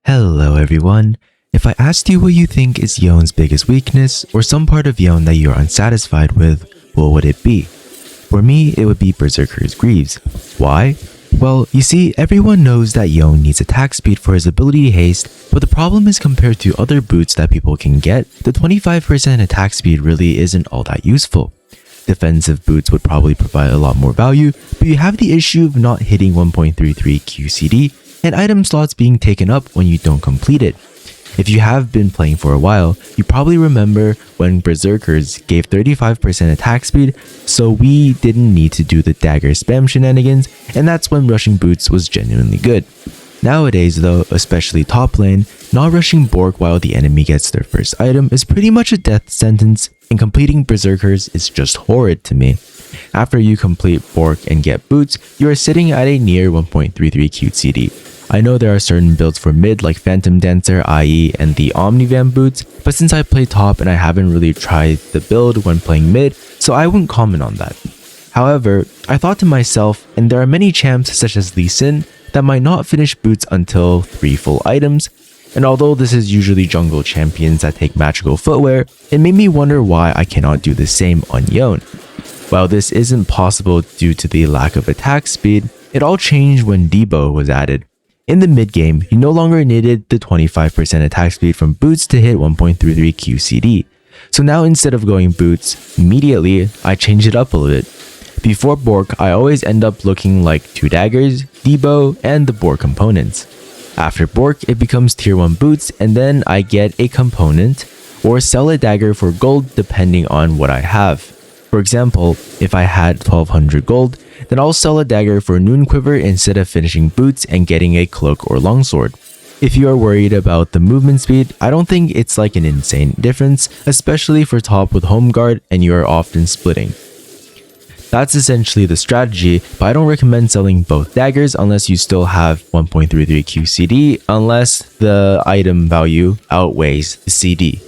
Hello everyone. If I asked you what you think is Yone's biggest weakness or some part of Yone that you're unsatisfied with, what would it be? For me, it would be Berserker's Greaves. Why? Well, you see, everyone knows that Yone needs attack speed for his ability haste, but the problem is compared to other boots that people can get, the 25% attack speed really isn't all that useful. Defensive boots would probably provide a lot more value, but you have the issue of not hitting 1.33 QCD and item slots being taken up when you don't complete it. If you have been playing for a while, you probably remember when Berserkers gave 35% attack speed, so we didn't need to do the dagger spam shenanigans, and that's when rushing boots was genuinely good. Nowadays though, especially top lane, not rushing Bork while the enemy gets their first item is pretty much a death sentence, and completing Berserkers is just horrid to me. After you complete Bork and get boots, you are sitting at a near 1.33 QCD. I know there are certain builds for mid like Phantom Dancer, IE, and the Omnivan boots, but since I play top and I haven't really tried the build when playing mid, so I wouldn't comment on that. However, I thought to myself, and there are many champs such as Lee Sin that might not finish boots until 3 full items, and although this is usually jungle champions that take magical footwear, it made me wonder why I cannot do the same on Yone. While this isn't possible due to the lack of attack speed, it all changed when Debo was added. In the mid game, you no longer needed the 25% attack speed from boots to hit 1.33 QCD. So now instead of going boots immediately, I changed it up a little bit. Before Bork, I always end up looking like 2 daggers, Debo, and the Bork components. After Bork, it becomes tier 1 boots, and then I get a component or sell a dagger for gold depending on what I have. For example, if I had 1200 gold, then I'll sell a dagger for Noon Quiver instead of finishing boots and getting a cloak or longsword. If you are worried about the movement speed, I don't think it's like an insane difference, especially for top with home guard and you are often splitting. That's essentially the strategy, but I don't recommend selling both daggers unless you still have 1.33 QCD unless the item value outweighs the CD.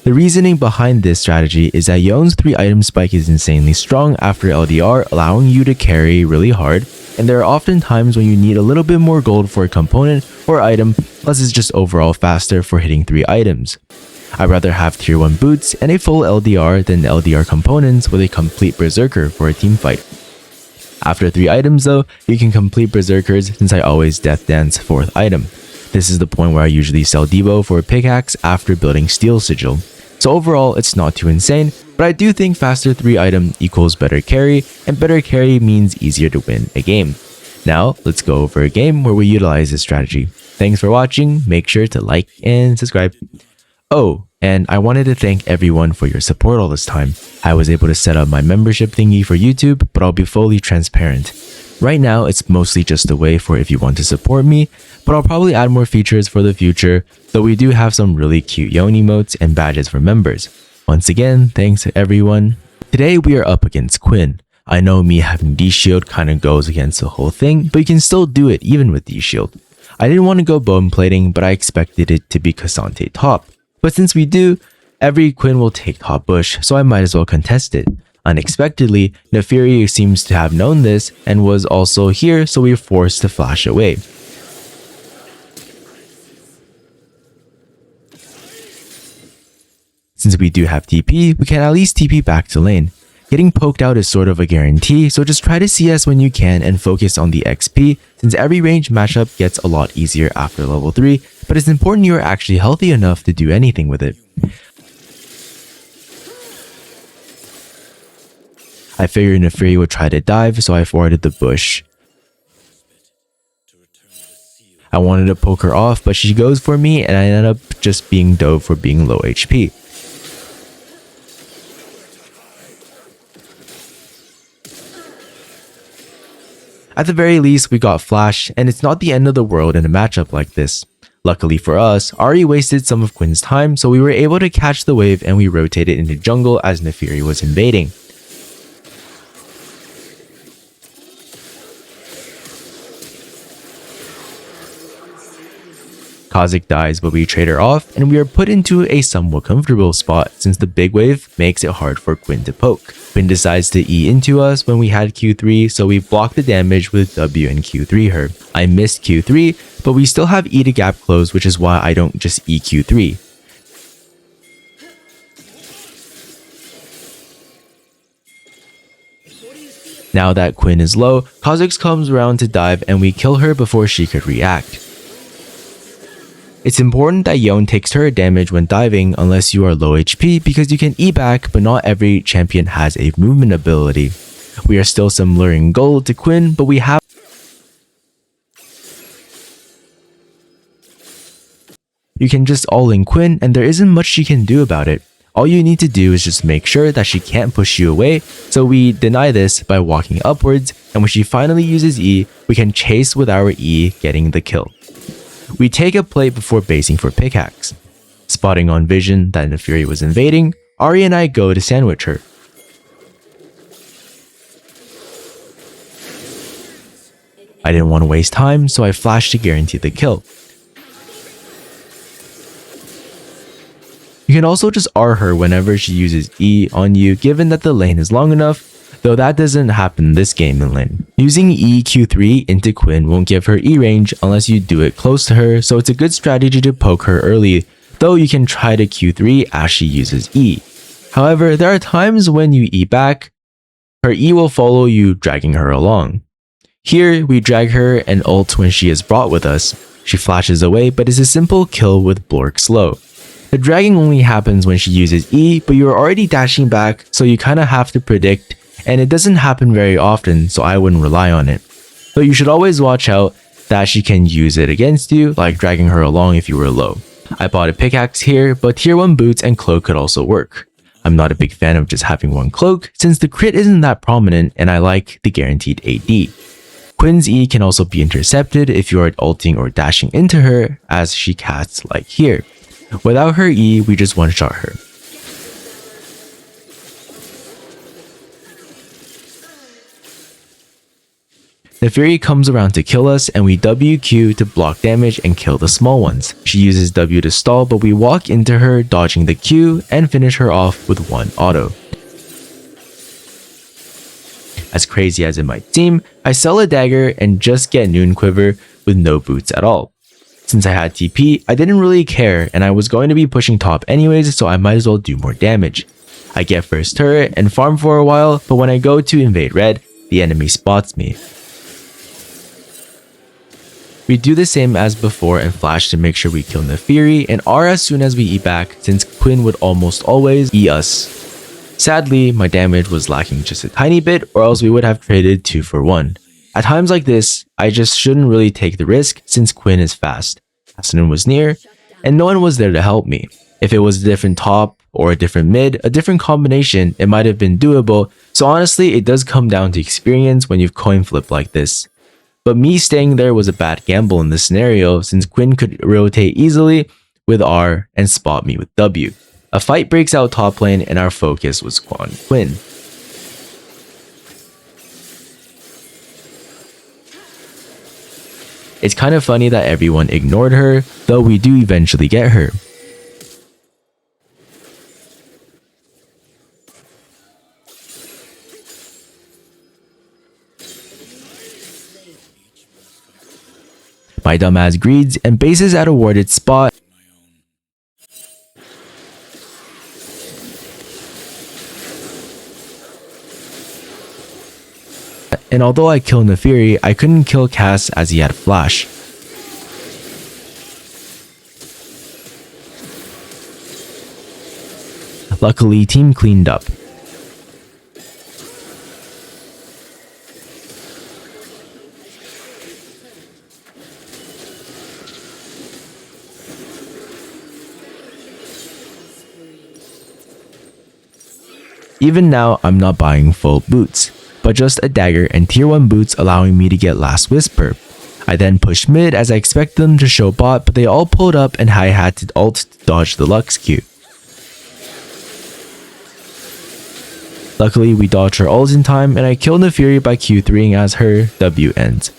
The reasoning behind this strategy is that Yone's 3 item spike is insanely strong after LDR, allowing you to carry really hard, and there are often times when you need a little bit more gold for a component or item, plus it's just overall faster for hitting 3 items. I'd rather have tier 1 boots and a full LDR than LDR components with a complete Berserker for a team fight. After 3 items though, you can complete Berserkers since I always death dance 4th item. This is the point where I usually sell Debo for a pickaxe after building Steel Sigil. So overall, it's not too insane, but I do think faster 3 item equals better carry, and better carry means easier to win a game. Now, let's go over a game where we utilize this strategy. Thanks for watching, make sure to like and subscribe. Oh, and I wanted to thank everyone for your support all this time. I was able to set up my membership thingy for YouTube, but I'll be fully transparent. Right now, it's mostly just a way for if you want to support me, but I'll probably add more features for the future, though we do have some really cute Yone emotes and badges for members. Once again, thanks to everyone. Today we are up against Quinn. I know me having D-Shield kinda goes against the whole thing, but you can still do it even with D-Shield. I didn't want to go bone plating, but I expected it to be Cassante top. But since we do, every Quinn will take top bush, so I might as well contest it. Unexpectedly, Nefiri seems to have known this and was also here, so we were forced to flash away. Since we do have TP, we can at least TP back to lane. Getting poked out is sort of a guarantee, so just try to CS when you can and focus on the XP, since every range matchup gets a lot easier after level 3, but it's important you are actually healthy enough to do anything with it. I figured Nefiri would try to dive, so I forwarded the bush. I wanted to poke her off, but she goes for me and I ended up just being dove for being low HP. At the very least, we got flash, and it's not the end of the world in a matchup like this. Luckily for us, Ahri wasted some of Quinn's time, so we were able to catch the wave and we rotated into jungle as Nefiri was invading. Kha'Zix dies, but we trade her off, and we are put into a somewhat comfortable spot since the big wave makes it hard for Quinn to poke. Quinn decides to E into us when we had Q3, so we block the damage with W and Q3 her. I missed Q3, but we still have E to gap close, which is why I don't just E Q3. Now that Quinn is low, Kha'Zix comes around to dive and we kill her before she could react. It's important that Yone takes turret damage when diving unless you are low HP because you can E back, but not every champion has a movement ability. We are still similar in gold to Quinn, but we have you can just all-in Quinn and there isn't much she can do about it. All you need to do is just make sure that she can't push you away, so we deny this by walking upwards, and when she finally uses E, we can chase with our E, getting the kill. We take a plate before basing for pickaxe. Spotting on vision that Naafiri was invading, Ahri and I go to sandwich her. I didn't want to waste time, so I flashed to guarantee the kill. You can also just R her whenever she uses E on you given that the lane is long enough, though that doesn't happen this game in lane. Using E Q3 into Quinn won't give her E range unless you do it close to her, so it's a good strategy to poke her early, though you can try to Q3 as she uses E. However, there are times when you E back, her E will follow you, dragging her along. Here, we drag her and ult when she is brought with us. She flashes away, but it's a simple kill with Blork slow. The dragging only happens when she uses E, but you are already dashing back, so you kinda have to predict, and it doesn't happen very often, so I wouldn't rely on it. Though you should always watch out that she can use it against you, like dragging her along if you were low. I bought a pickaxe here, but tier 1 boots and cloak could also work. I'm not a big fan of just having one cloak, since the crit isn't that prominent and I like the guaranteed AD. Quinn's E can also be intercepted if you are ulting or dashing into her, as she casts like here. Without her E, we just one-shot her. Naafiri comes around to kill us and we WQ to block damage and kill the small ones. She uses W to stall, but we walk into her, dodging the Q and finish her off with one auto. As crazy as it might seem, I sell a dagger and just get Noon Quiver with no boots at all. Since I had TP, I didn't really care and I was going to be pushing top anyways, so I might as well do more damage. I get first turret and farm for a while, but when I go to invade red, the enemy spots me. We do the same as before and flash to make sure we kill Naafiri and R as soon as we E back, since Quinn would almost always E us. Sadly, my damage was lacking just a tiny bit, or else we would have traded 2 for 1. At times like this, I just shouldn't really take the risk since Quinn is fast. Aslan was near, and no one was there to help me. If it was a different top or a different mid, a different combination, it might have been doable, so honestly it does come down to experience when you've coin flipped like this. But me staying there was a bad gamble in this scenario since Quinn could rotate easily with R and spot me with W. A fight breaks out top lane and our focus was on Quinn. It's kind of funny that everyone ignored her, though we do eventually get her. My dumbass greeds and bases at a warded spot. And although I killed Naafiri, I couldn't kill Cass as he had flash. Luckily, team cleaned up. Even now, I'm not buying full boots, but just a dagger and tier 1 boots allowing me to get last whisper. I then pushed mid as I expected them to show bot, but they all pulled up and I had to ult to dodge the Lux Q. Luckily, we dodged her ult in time and I killed Naafiri by Q3ing as her W ends.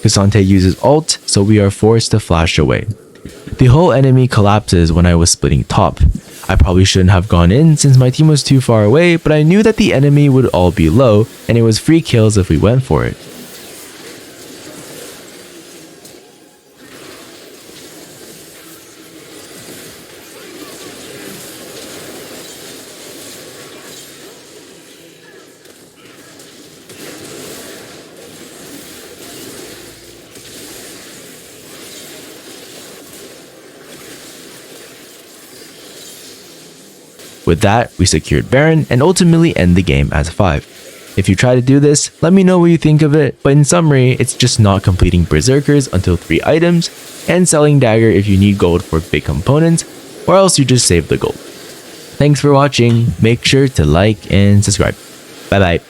Cassante uses ult, so we are forced to flash away. The whole enemy collapses when I was splitting top. I probably shouldn't have gone in since my team was too far away, but I knew that the enemy would all be low and it was free kills if we went for it. With that, we secured Baron and ultimately end the game as 5. If you try to do this, let me know what you think of it, but in summary, it's just not completing Berserkers until 3 items, and selling Dagger if you need gold for big components, or else you just save the gold. Thanks for watching, make sure to like and subscribe. Bye bye.